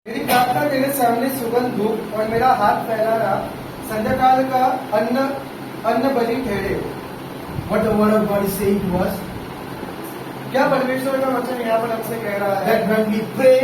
मेरी प्रार्थना मेरे सामने सुगंध धूप और मेरा हाथ फैलाना संध्या काल का अन्न बलि ठहरे। What the word of God is saying to us, क्या परमेश्वर का वचन यहाँ पर हमसे कह रहा है that when we pray,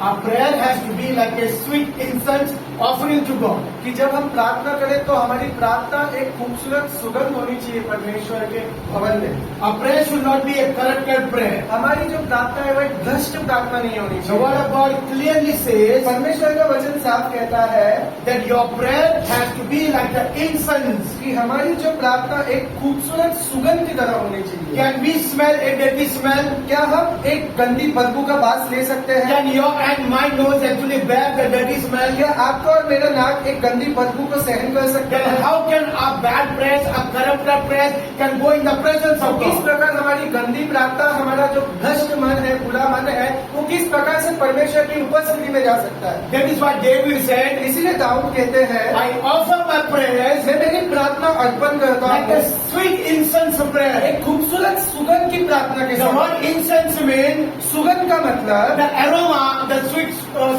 our prayer has to be like a sweet incense offering to God. कि जब हम प्रार्थना करें तो हमारी प्रार्थना एक खूबसूरत सुगंध होनी चाहिए परमेश्वर के भवन में। Our prayer should not be a corrupted prayer. हमारी जो प्रार्थना है वह एक भ्रष्ट प्रार्थना नहीं होनी The word चाहिए। of God clearly says परमेश्वर का वचन साफ कहता है that your prayer has to be like the incense. कि हमारी जो प्रार्थना एक खूबसूरत सुगंध की तरह होनी चाहिए। Can we smell a dirty smell? क्या हम एक गंदी बदबू का वास ले सकते हैं? Can your and my nose actually bear the dirty smell? क्या आपका और मेरा नाक एक गंदी बदबू को सहन कर सकता Then है? how can our bad prayers, our corrupted prayers can go in the presence तो of किस God? प्रकार हमारी गंदी प्रार्थना, हमारा जो भ्रष्ट मन है, बुरा मन है, वो किस प्रकार से परमेश्वर की उपस्थिति में जा सकता है? That is why David said, इसीलिए दाऊद कहते हैं, I offer my prayers मैं मेरी प्रार्थना अर्पण करता like a हूँ sweet incense prayer. एक खूबसूरत सुगंध की प्रार्थना के The साथ। word incense means सुगंध का मतलब the aroma, the sweet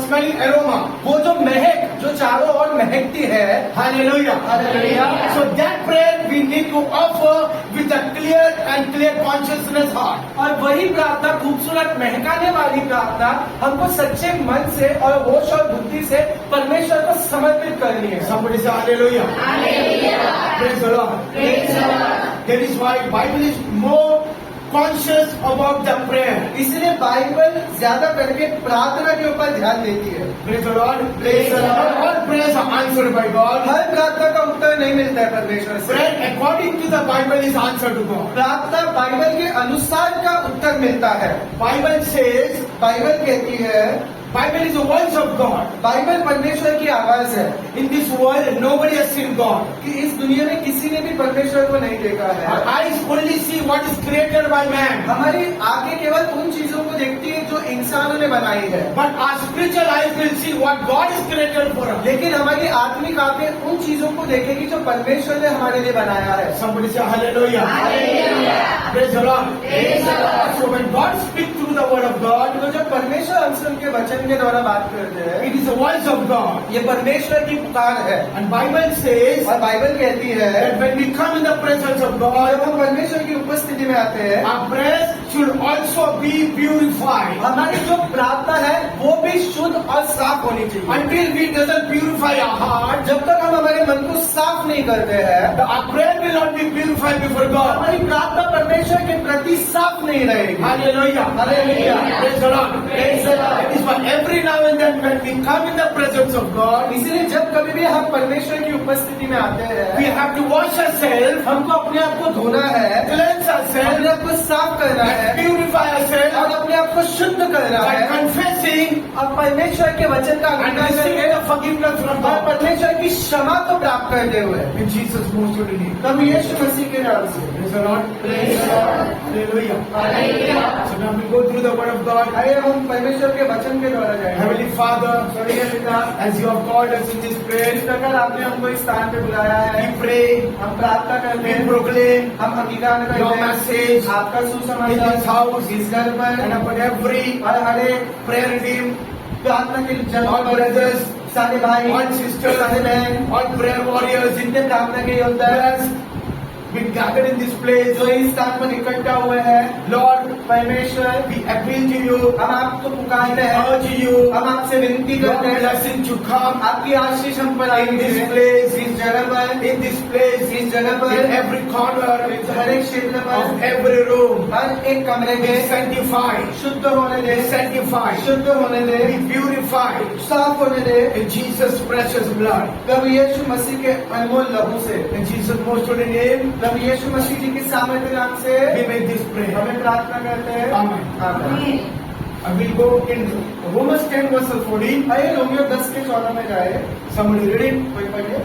smelling aroma. वो जो महक जो चारों ओर महकती है। Hallelujah. Hallelujah. So that prayer we need to offer with a clear consciousness heart. और वही प्रार्थना, खूबसूरत महकाने वाली प्रार्थना, हमको सच्चे मन से और होश और बुद्धि से परमेश्वर को समर्पित करनी है। Somebody say hallelujah. Hallelujah. Praise the Lord. Praise the Lord. That is why Bible is more conscious about the prayer. इसलिए बाइबल ज्यादा करके प्रार्थना के ऊपर ध्यान देती है। Praise the Lord. Praise the Lord. All prayers are answered by God. हर प्रार्थना का उत्तर नहीं मिलता है परमेश्वर से। Prayer according to the Bible is answered to God. प्रार्थना बाइबल के अनुसार का उत्तर मिलता है। Bible says, बाइबल कहती है, Bible is the voice of God. Bible परमेश्वर की आवाज है In this world, nobody has seen God. कि इस दुनिया में किसी ने भी परमेश्वर को नहीं देखा Our है। eyes only see what is created by man. हमारी आंखें केवल उन चीजों को देखती है जो इंसानों ने बनाई है, But our spiritual eyes will see what God is created for us. लेकिन हमारी आत्मिक आंखें उन चीजों को देखेगी जो परमेश्वर ने हमारे लिए बनाया है। Somebody say hallelujah. Hallelujah. Praise the Lord. Praise the Lord. So when God speaks through the word of God, तो जब परमेश्वर हमसे उनके वचन के द्वारा बात करते हैं, it is the voice of God. ये परमेश्वर की पुकार है। And Bible says और बाइबल कहती है that when we come in the presence of God, जब हम परमेश्वर की उपस्थिति में आते हैं, our prayers should also be purified. हमारी जो प्रार्थना है वो भी शुद्ध और साफ होनी चाहिए। Until we doesn't purify our heart, जब तक हम हमारे मन को साफ नहीं करते हैं, our prayer will not be purified before God. हमारी प्रार्थना परमेश्वर के प्रति साफ नहीं रहेगी। Hallelujah. Hallelujah. Praise the Lord. Praise the Lord. That is why every now and then when we come in the presence of God, इसीलिए जब कभी भी हम परमेश्वर की उपस्थिति में आते we हैं, have to wash ourselves, हमको अपने आप को धोना है, cleanse अपने ourselves, आप को साफ करना है purify और ourselves अपने आप को शुद्ध करना by है confessing और परमेश्वर के वचन का and अंगीकार receiving करके the forgiveness from और God. परमेश्वर की क्षमा को प्राप्त करते हुए In Jesus' most holy name. प्रभु यीशु मसीह के नाम से। Praise the Lord. Praise the Lord. Hallelujah. Hallelujah. So now we go through the word of God. आइए हम परमेश्वर के वचन के द्वारा जाएंगे। Heavenly Father, स्वर्गीय पिता, as you have called us in this इस prayer, प्रकार आपने हमको इस स्थान पे बुलाया we है, pray, हम प्रार्थना करते we हैं, proclaim हम अंगीकार करते your हैं message आपका in this सुसमाचार house इस घर पर and upon every और हर एक prayer team, प्रार्थना के जन all brothers, सारे भाई all sisters, सारे बहन, all prayer warriors, जितने प्रार्थना के योद्धा brothers, we gathered in this place. जो इस स्थान पर इकट्ठा हुए हैं, Lord, परमेश्वर we appeal to you, हम आपको पुकारते हैं, urge you, हम आपसे विनती your करते हैं, blessing to come आपकी आशीष हम पर in this आएंगे place, इस जगह पर, in this place, इस जगह in पर, every corner हर एक क्षेत्र of पर, every room. हर एक कमरे Be में sanctified, शुद्ध होने दे, be sanctified, शुद्ध होने दे, be purified साफ होने दे in Jesus' precious blood. प्रभु यीशु मसीह के अनमोल लहू से, In Jesus' most holy name, प्रभु यीशु मसीह जी के सामर्थ्य नाम से we make this prayer. हमें प्रार्थना करते हैं। Amen. आमीन। I will go in Romans 10 verse 14. आइए रोमियो 10 के 14 में जाए, Somebody read it. कोई पढ़िए।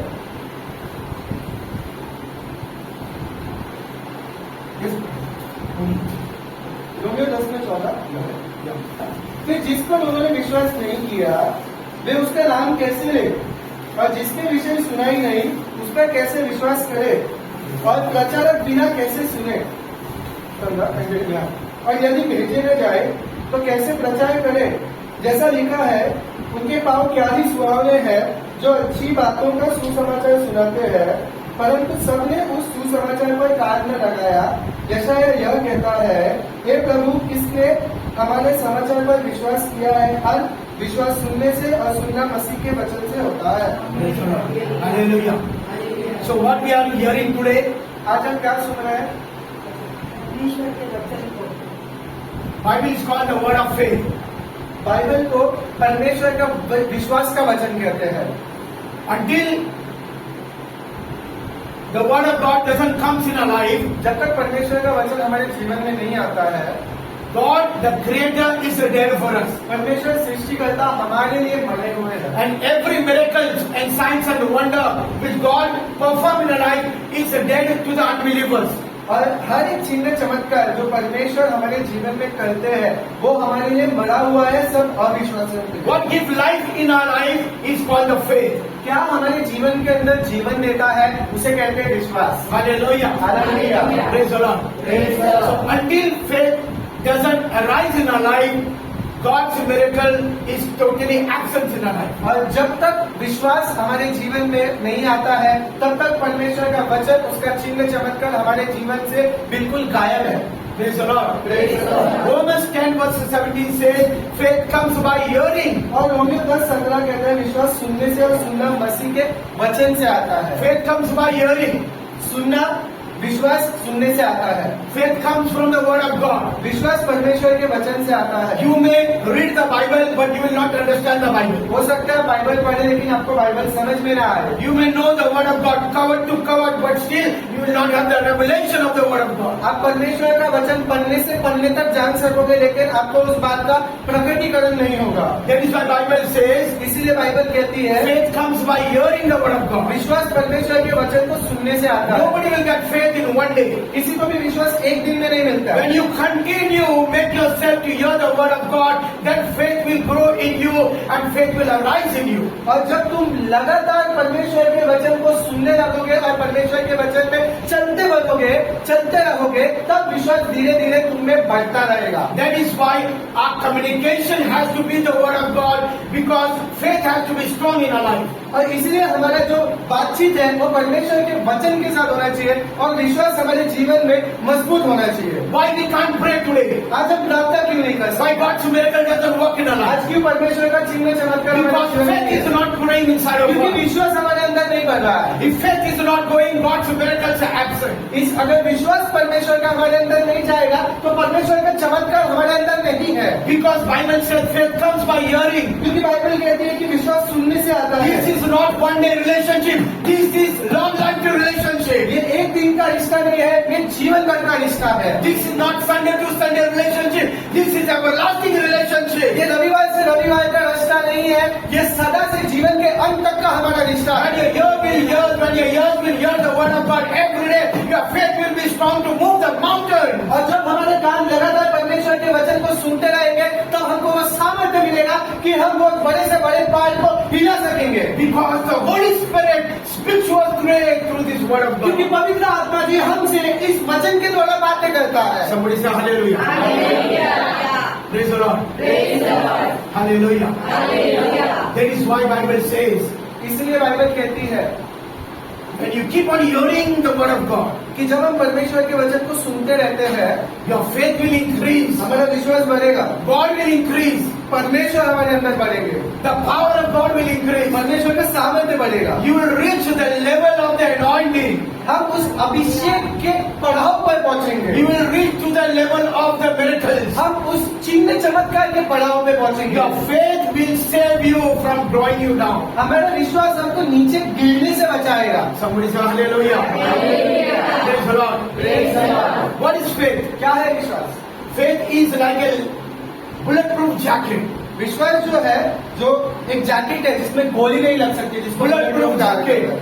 Yes. रोमियो 10 में 14। Yeah. फिर जिस पर उन्होंने विश्वास नहीं किया वे उसका नाम कैसे ले, और जिसके विषय सुनाई नहीं उस पर कैसे विश्वास करे, और प्रचारक बिना कैसे सुने। और यदि भेजे न जाए तो कैसे प्रचार करे, जैसा लिखा है, उनके पाँव क्या ही सुहावने हैं जो अच्छी बातों का सुसमाचार सुनाते हैं, परंतु सबने उस सुसमाचार पर कान न लगाया। यशायाह यह कहता है, हे प्रभु, किसने हमारे समाचार पर विश्वास किया है? हर विश्वास सुनने से और सुनना मसीह के वचन से होता है। Hallelujah. So what we are hearing today, आज हम क्या सुन रहे हैं? ईश्वर के वचन को Bible is called the word of faith. Bible को परमेश्वर का विश्वास का वचन कहते हैं। Until the word of God doesn't come in our life, जब तक परमेश्वर का वचन हमारे जीवन में नहीं आता है, God, the Creator, is there for us. परमेश्वर सृष्टिकर्ता हमारे लिए बने हुए हैं। And every miracle and signs and wonder which God perform in our life is dead to the unbelievers. और हर एक चिन्ह चमत्कार जो परमेश्वर हमारे जीवन में करते हैं, वो हमारे लिए मरा हुआ है सब अविश्वासियों के लिए। What gives life in our life is called the faith. क्या हमारे जीवन के अंदर जीवन देता है, उसे कहते हैं विश्वास। Hallelujah. Hallelujah. Praise the Lord. Praise the Lord. So until faith doesn't arise in our life, God's miracle is totally absent in our life. और जब तक विश्वास हमारे जीवन में नहीं आता है, तब तक परमेश्वर का वचन, उसका चिन्ह चमत्कार हमारे जीवन से बिल्कुल गायब है। Praise the Lord. Praise the Lord. Romans 10 verse 17 says, faith comes by hearing. और रोमियो 10:17 कहता है, विश्वास सुनने से और सुनना मसीह के वचन से आता है। Faith comes by hearing. सुनना, विश्वास सुनने से आता है। Faith comes from the word of God. विश्वास परमेश्वर के वचन से आता है। You may read the Bible, but you will not understand the Bible. हो सकता है बाइबल पढ़े लेकिन आपको बाइबल समझ में ना आए। You may know the word of God cover to cover, but still you will not have the revelation of the word of God. आप परमेश्वर का वचन पढ़ने से पढ़ने तक जान सकोगे, लेकिन आपको उस बात का प्रकटीकरण नहीं होगा। That is why Bible says, इसीलिए बाइबल कहती है, faith comes by hearing the word of God. विश्वास परमेश्वर के वचन को सुनने से आता है। Nobody will get faith in one day. किसी को भी विश्वास एक दिन में नहीं मिलता है। When you continue, make yourself to hear the word of God, that faith will grow in you and faith will arise in you. और जब तुम लगातार परमेश्वर के वचन को सुनने लगोगे और परमेश्वर के वचन में चलते बढ़ोगे, चलते रहोगे, तब विश्वास धीरे धीरे तुम में बढ़ता रहेगा। That is why our communication has to be the word of God, because faith has to be strong in our life. और इसलिए हमारा जो बातचीत है वो परमेश्वर के वचन के साथ होना चाहिए और विश्वास हमारे जीवन में मजबूत होना चाहिए। Why we can't pray today? आज हम प्रार्थना क्यों नहीं कर Why सकते? God's miracle doesn't work in our life? आज क्यों परमेश्वर का चिन्ह चमत्कार हमारे Because जीवन में faith नहीं is है? not growing inside of क्योंकि us. विश्वास हमारे अंदर नहीं बढ़ रहा है। If faith is not going, God's miracles are absent. अगर विश्वास परमेश्वर का हमारे अंदर नहीं जाएगा तो परमेश्वर का चमत्कार हमारे अंदर नहीं है। Because Bible says faith comes by hearing. क्योंकि बाइबल कहती है कि विश्वास सुनने से आता है। This is not one day relationship. This is long life relationship. ये एक दिन का रिश्ता नहीं है, ये जीवन भर का रिश्ता है। This is not Sunday to Sunday relationship. This is everlasting relationship. ये रविवार से रविवार का रिश्ता नहीं है, ये सदा से जीवन के अंत तक का हमारा रिश्ता है। When your ears will hear the word of God every day, your faith will be strong to move the mountain. और जब हमारे कान लगातार परमेश्वर के वचन को सुनते रहेंगे, तब हमको वो सामर्थ्य मिलेगा कि हम वो बड़े से बड़े पहाड़ को हिला सकेंगे। Because the Holy Spirit speaks to us through this word of क्योंकि God. पवित्र आत्मा जी हमसे इस वचन के द्वारा बातें करता है। Somebody say hallelujah. Hallelujah. Praise the Lord. Praise the Lord. Hallelujah. Hallelujah. That is why Bible says, इसलिए बाइबल कहती है when you keep on hearing the word of God, कि जब हम परमेश्वर के वचन को सुनते रहते हैं, your faith will increase. हमारा विश्वास बढ़ेगा, God will increase. परमेश्वर हमारे अंदर बढ़ेंगे, The power of God will increase. परमेश्वर का सामर्थ्य बढ़ेगा। You will reach the level of the anointing. हम उस अभिषेक के पड़ाव पर पहुंचेंगे, You will reach to the level of the miracles. हम उस चिन्ह चमत्कार के पड़ाव पे पहुंचेंगे। Your faith will save you from drawing you down. हमारा विश्वास हमको नीचे गिरने से बचाएगा। Somebody say hallelujah. Hallelujah. Praise the Lord. Praise the Lord. What is faith? क्या है विश्वास? Faith is like a bulletproof jacket. विश्वास जो है, जो एक जैकेट है जिसमें गोली नहीं लग सकती, जिसको Bulletproof jacket,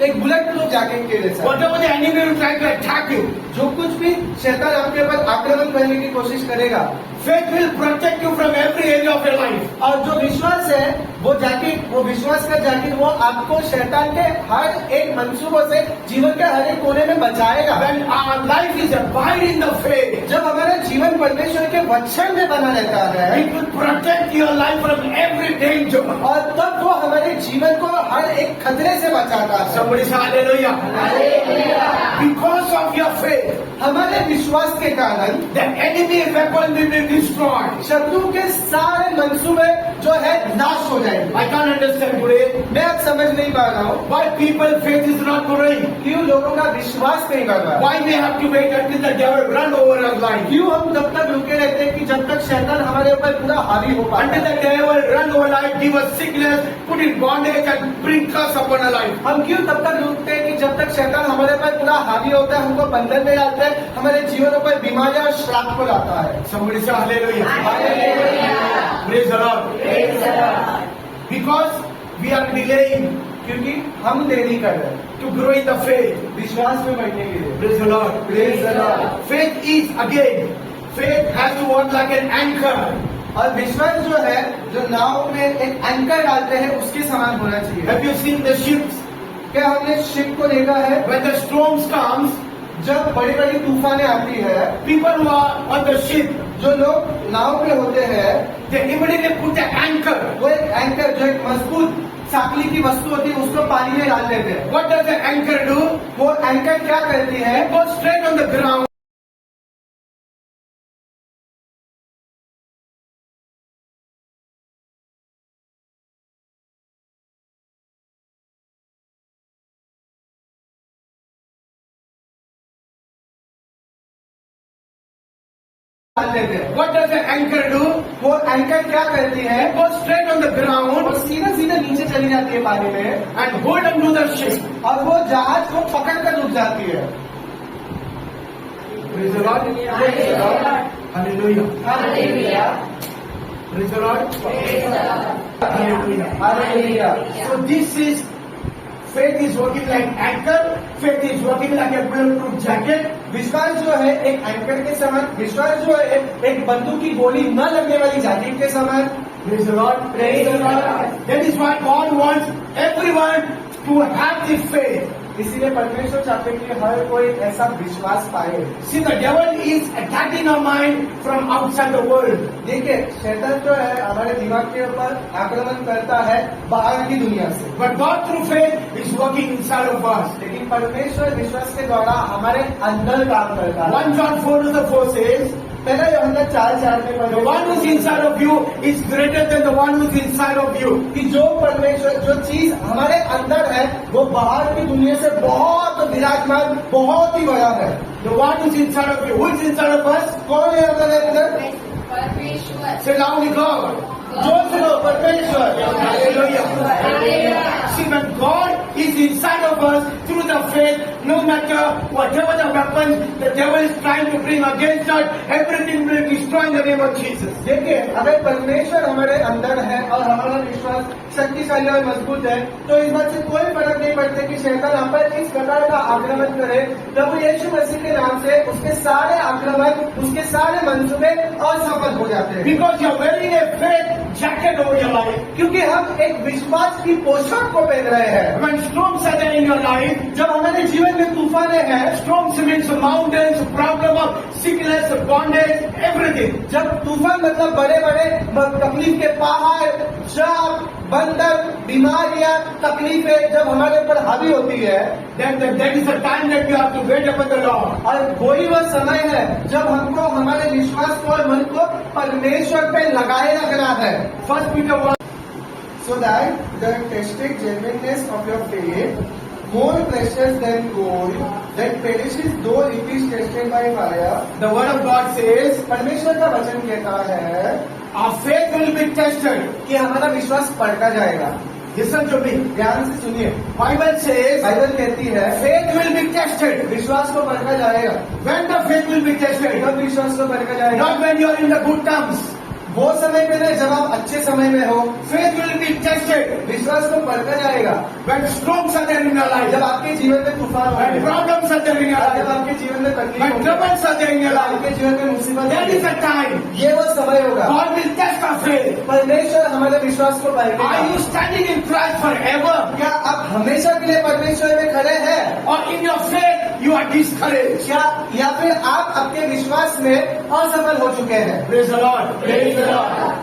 एक बुलेट प्रूफ जैकेट के जैसा। Whatever the enemy will try to attack you, जो कुछ भी शैतान आपके ऊपर आक्रमण करने की कोशिश करेगा, faith will protect you from every area of your life. और जो विश्वास है वो विश्वास का जैकेट वो आपको शैतान के हर एक मंसूबों से जीवन के हर एक कोने में बचाएगा। When our life is abide in the faith, जब हमारा जीवन परमेश्वर के वचन में बना रहता है, it will protect your life from every danger. और तब वो हमारे जीवन को हर एक खतरे से बचाता है। Somebody say hallelujah. Hallelujah. Because of your faith, हमारे विश्वास के कारण the enemy weapon will be destroyed. शत्रु के सारे मंसूबे जो है नाश हो जाएंगे। I can't understand today मैं अब समझ नहीं पा रहा हूँ why people faith is not growing. क्यों लोगों का विश्वास नहीं कर रहा है। Why we have to wait until the devil run over our life. क्यों हम तब तक रुके रहते हैं कि जब तक शैतान हमारे ऊपर पूरा हावी हो पाता Until है। the devil run over life, give us sickness, put in bondage and bring curse upon our life. हम क्यों तब तक रुकते हैं कि जब तक शैतान हमारे ऊपर पूरा हावी होता है, हमको बंधन में डालता है, हमारे जीवनों पर बीमारियां और श्राप को लाता है। Somebody say hallelujah. Hallelujah. Praise the Lord. Praise the Lord. Because we are delaying क्योंकि हम देरी कर रहे हैं to grow in the faith. विश्वास में बढ़ने के लिए। Praise the Lord. Praise the Lord. Faith is again, faith has to work like an anchor. और विश्वास जो है, जो नाव में एक एंकर डालते हैं उसके समान होना चाहिए। Have you seen the ships? क्या हमने शिप को देखा है? When the storms comes, जब बड़ी बड़ी तूफानें आती है, people who are on the ship, जो लोग नाव पे होते हैं, they immediately put the anchor. वो एक एंकर जो एक मजबूत साकली की वस्तु होती है उसको पानी में डाल देते हैं। What does the anchor do? वो एंकर क्या करती है? It goes straight on the ground. डाल देते हैं। What does the anchor do? वो एंकर क्या करती है? It goes straight on the वो ground सीधा सीधा नीचे चली जाती है पानी में and hold onto the ship. और वो जहाज को पकड़ कर रुक जाती है। Praise the Lord. Hallelujah. Hallelujah. Hallelujah. Praise the Lord. Praise the Lord. Hallelujah. Hallelujah. So this is, faith is working like anchor, faith is working like a bulletproof jacket. विश्वास जो है एक एंकर के समान, विश्वास जो है एक बंदूक की गोली न लगने वाली जैकेट के समान। Praise the Lord. Praise the Lord. That is why God wants everyone to have this faith. इसीलिए परमेश्वर चाहते हैं कि हर कोई ऐसा विश्वास पाए। See, the devil is attacking our mind from outside the world. देखिए शैतान जो है हमारे दिमाग के ऊपर आक्रमण करता है बाहर की दुनिया से, But God through faith is working inside of us. लेकिन परमेश्वर विश्वास के द्वारा हमारे अंदर काम करता है। 1 John 4:4 says, पहला यूहन्ना 4:4 में the one who is inside of you is greater than the one who is inside of you. कि जो परमेश्वर जो चीज हमारे अंदर है वो बाहर की दुनिया से बहुत विराजमान, बहुत ही बड़ा है। The one who is inside of you. Who is inside of us? कौन है हमारे अंदर? परमेश्वर। Say loudly, God. जोर से लो, परमेश्वर। Hallelujah. Hallelujah. See, when God is inside of us through the faith, no matter whatever the weapons the devil is trying to bring against us, everything will destroy in the name of Jesus. देखिए अगर परमेश्वर हमारे अंदर है और हमारा विश्वास शक्तिशाली और मजबूत है तो इस बात से कोई फर्क नहीं पड़ता कि शैतान हम पर किस प्रकार का आक्रमण करे। प्रभु यीशु मसीह के नाम से उसके सारे आक्रमण, उसके सारे मंसूबे असफल हो जाते हैं। Because you are wearing a faith jacket over your life. क्योंकि हम एक विश्वास की पोशाक को पहन रहे हैं। When storms are there in your life, जब हमारे जीवन में तूफानें हैं, storms means mountains, problem of sickness, bondage, everything. जब तूफान मतलब बड़े बड़े तकलीफ के पहाड़, श्राप, बंधन, बीमारियां, तकलीफें जब हमारे ऊपर हावी होती है, Then that is the time that you have to wait upon the Lord. और वही वह समय है जब हमको हमारे विश्वास को और मन को परमेश्वर पे लगाए रखना है। 1 Peter 1. So that the tested genuineness of your faith, more precious than gold, that perishes though it is tested by fire. The word of God says, परमेश्वर का वचन कहता है our faith will be tested. कि हमारा विश्वास परखा जाएगा। Listen to me. ध्यान से सुनिए, Bible says, बाइबल कहती है faith will be tested. विश्वास को परखा जाएगा। When the faith will be tested? कब विश्वास को परखा जाएगा? Not when you are in the good times. वो समय पे नहीं जब आप अच्छे समय में हो। Faith will be tested tested, विश्वास को परखा जाएगा when storms are there in your life, जब आपके जीवन में तूफान when आएगा, problems are there in your जब life, आपके जीवन में तकलीफ when होगी, troubles are there in your जब life, आपके जीवन में मुसीबत there is होगी, a time ये वो समय होगा God will test our faith. परमेश्वर हमारे विश्वास को Are you परखेगा। standing in Christ forever, क्या आप हमेशा के लिए परमेश्वर में खड़े हैं or in your faith you are discouraged? क्या या फिर आप अपने विश्वास में असफल हो चुके हैं? Praise the Lord. Praise the Lord.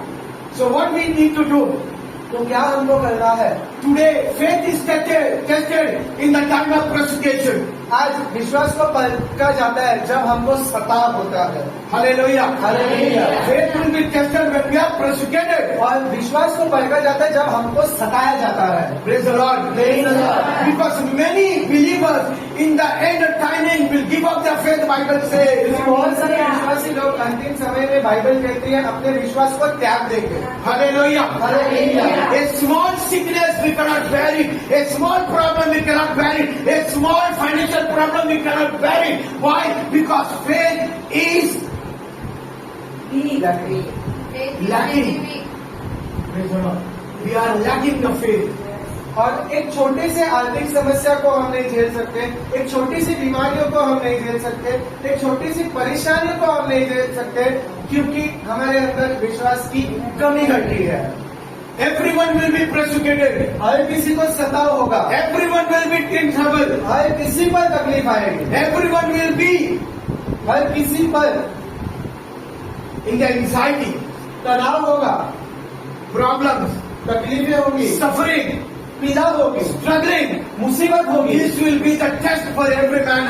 So what we need to do तो क्या हमको करना है? today? Faith is tested in the time of persecution. आज विश्वास को परखा जाता है जब हमको सताव होता है। Hallelujah. Hallelujah. Faith will be tested when we are persecuted. और विश्वास को परखा जाता है जब हमको सताया जाता है। Praise the Lord. Praise the Lord. Because many believers in the end of timing will give up their faith. Bible says. बहुत सारे विश्वासी लोग अंतिम समय में बाइबल कहती है अपने विश्वास को त्याग देंगे। Hallelujah. Hallelujah. A small sickness we cannot bear it. A small problem we cannot bear it. A small financial problem we cannot bear it. Why? Because faith is lacking. Faith is Lacking. very weak. Praise the Lord. We are lacking the faith. और एक छोटे से आर्थिक समस्या को हम नहीं झेल सकते, एक छोटी सी बीमारियों को हम नहीं झेल सकते, एक छोटी सी परेशानियों को हम नहीं झेल सकते, क्योंकि हमारे अंदर विश्वास की कमी घटी है। Everyone will be persecuted. हर किसी को सताव होगा, Everyone will be in trouble. हर किसी पर तकलीफ आएगी, Everyone will be हर किसी पर in the anxiety, तनाव होगा, problems, तकलीफें होगी, suffering, पीड़ा होगी, struggling. मुसीबत होगी। This will be the test for every man.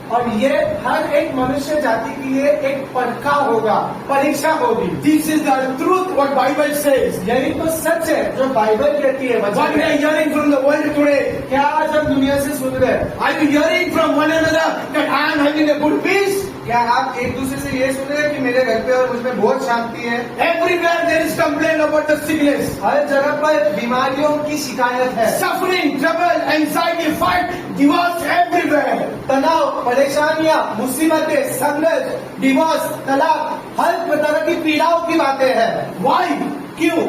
और ये हर एक मनुष्य जाति के लिए एक परखा होगा, परीक्षा होगी। This is the truth what Bible says. यही तो सच है जो बाइबल कहती है। What we are hearing from the world today. क्या आज हम दुनिया से सुन रहे हैं? Are you hearing from one another that I am having a good peace? क्या आप एक दूसरे से ये सुन रहे हैं कि मेरे घर पे और मुझमें बहुत शांति है? Everywhere there is complaint about the sickness, हर जगह पर बीमारियों की शिकायत है, suffering, trouble, anxiety, fight, divorce everywhere. तनाव, परेशानियां, मुसीबतें, संघर्ष, डिवोर्स, तलाक, हर तरह की पीड़ाओं की बातें हैं। Why? क्यों?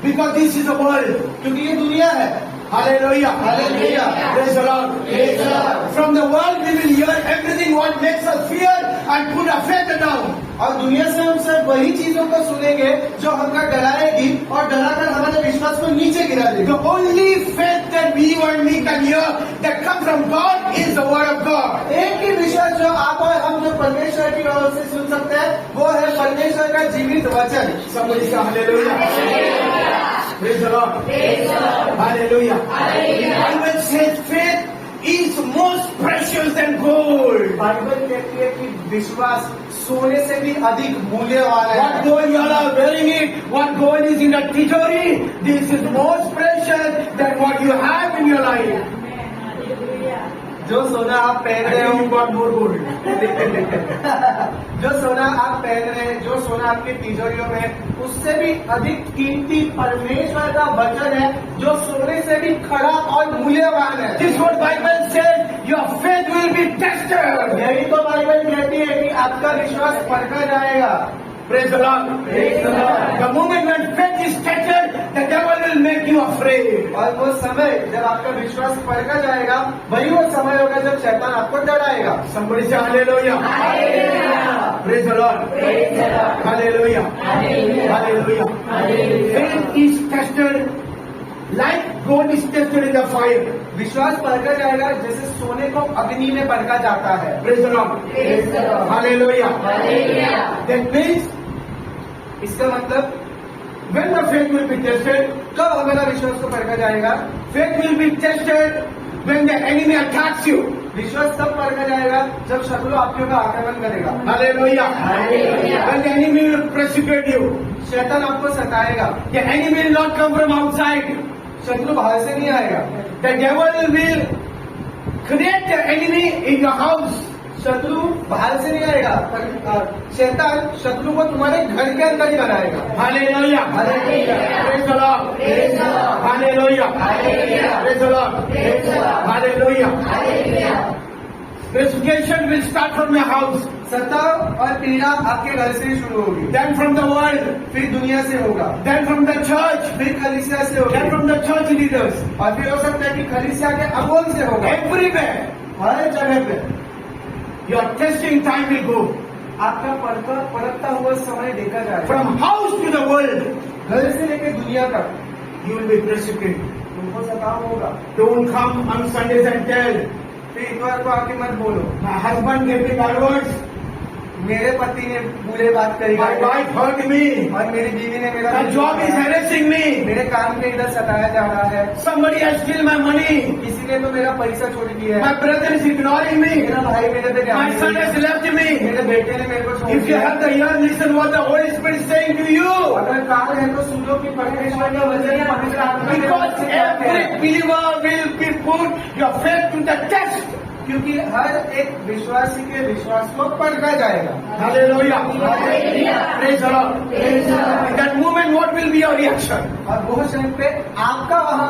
Because this is the world. क्योंकि ये दुनिया है। Hallelujah. Hallelujah. Praise the Lord. Praise the Lord. From the world we will hear everything what makes us fear and put our faith down. और दुनिया से हम सब वही चीजों को सुनेंगे जो हमका डराएगी और डराकर हमारे विश्वास को नीचे गिरा देगी। The only faith that we and me can hear that comes from God is the word of God. एक ही विश्वास जो आप और हम जो परमेश्वर की ओर से सुन सकते हैं वो है परमेश्वर का जीवित वचन। Somebody say hallelujah. Praise the Lord. Hallelujah. Bible says faith is most precious than gold. Bible कहती है कि विश्वास सोने से भी अधिक मूल्यवान What है। gold you all are wearing it, what gold is in the treasury, this is most precious than what you have in your life. जो सोना आप पहन I रहे think you हो, got more gold. जो सोना आप पहन रहे हैं, जो सोना आपकी तिजोरियों में है, उससे भी अधिक कीमती परमेश्वर का वचन है जो सोने से भी खड़ा और मूल्यवान है। This is what Bible says, your faith will be tested. यही तो बाइबल कहती है कि आपका विश्वास परखा जाएगा। Praise the Lord. Praise the Lord. The moment when faith is tested, the devil will make you afraid. और वो समय जब आपका विश्वास परखा जाएगा वही वो समय होगा जब शैतान आपको डराएगा। Somebody say hallelujah. Praise the Lord. Hallelujah. Hallelujah. Faith is tested like gold is tested in the fire. विश्वास परखा जाएगा जैसे सोने को अग्नि में परखा जाता है। Praise the Lord. Hallelujah. That means इसका मतलब when the faith will be tested, कब हमारा विश्वास को परखा जाएगा? faith will be tested when the enemy attacks you. विश्वास तब परखा जाएगा जब शत्रु आपके ऊपर आक्रमण करेगा। Hallelujah. When the enemy will persecute you. शैतान आपको सताएगा। The enemy will not come from outside. शत्रु बाहर से नहीं आएगा। The devil will create the enemy in your house. शत्रु बाहर से नहीं आएगा, शैतान शत्रु को तुम्हारे घर के अंदर ही बनाएगा। Hallelujah. Praise the Lord. Hallelujah. Praise the Lord. Hallelujah. Persecution will start from your house, सताव और पीड़ा आपके घर से ही शुरू होगी, then from the world, फिर दुनिया से होगा, then from the church, फिर कलीसिया से then होगी, from the church leaders. और फिर हो सकता है कि कलीसिया के अगुवन से होगा। Everywhere, हर जगह पे your testing time will go. आपका परखता हुआ समय देखा जाएगा। From house to the world, घर से लेकर दुनिया तक you will be persecuted. तुमको सताव होगा। Don't come on Sundays and tell, फिर इतवार को आके मत बोलो my husband gave me bad words, मेरे पति ने बुरे बात करी, my wife hurt me, और मेरी बीवी ने मेरा my job is harassing me, मेरे काम के इधर सताया जा रहा है, somebody has stolen my money, किसी ने तो मेरा पैसा छोड़ दिया my है, brother is ignoring me, मेरा भाई मेरे पे ध्यान my नहीं son देता, has left me. मेरे बेटे ने मेरे को छोड़ If you दिया। have the ear, listen what the Holy Spirit is saying to you. अगर कान है तो सुनो कि परमेश्वर का वचन पवित्र आत्मा के Because वचन से कहते हैं। every believer will be put your faith to the test. क्योंकि हर एक विश्वासी के विश्वास को परखा जाएगा। Hallelujah. Hallelujah. Praise the Lord. Praise the Lord. In that moment, what will be your reaction? और वो समय पे आपका वहाँ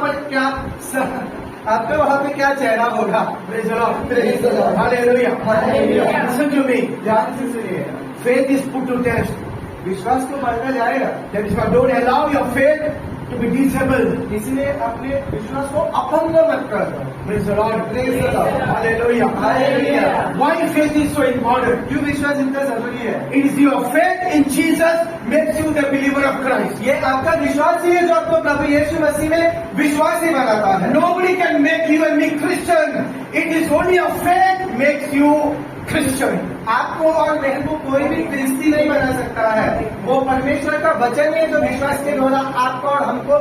पे क्या चेहरा होगा? Praise the Lord. Praise the Lord. Hallelujah. Hallelujah. Listen to me. ध्यान से सुनिए, Faith is put to test. विश्वास को परखा जाएगा। That is why don't allow your faith to be disabled. इसलिए अपने विश्वास को अपंग मत कर दो। Praise the Lord. Praise the Lord. Hallelujah. Hallelujah. Why faith is so important? क्यों विश्वास इतना जरूरी है? It is your faith in Jesus makes you the believer of Christ. ये आपका विश्वास ही है जो आपको प्रभु यीशु मसीह में विश्वासी बनाता है। Nobody can make you and me Christian. It is only your faith makes you Christian. आपको और मेरे को कोई भी क्रिस्ती नहीं बना सकता है, वो परमेश्वर का वचन है जो विश्वास के द्वारा आपको और हमको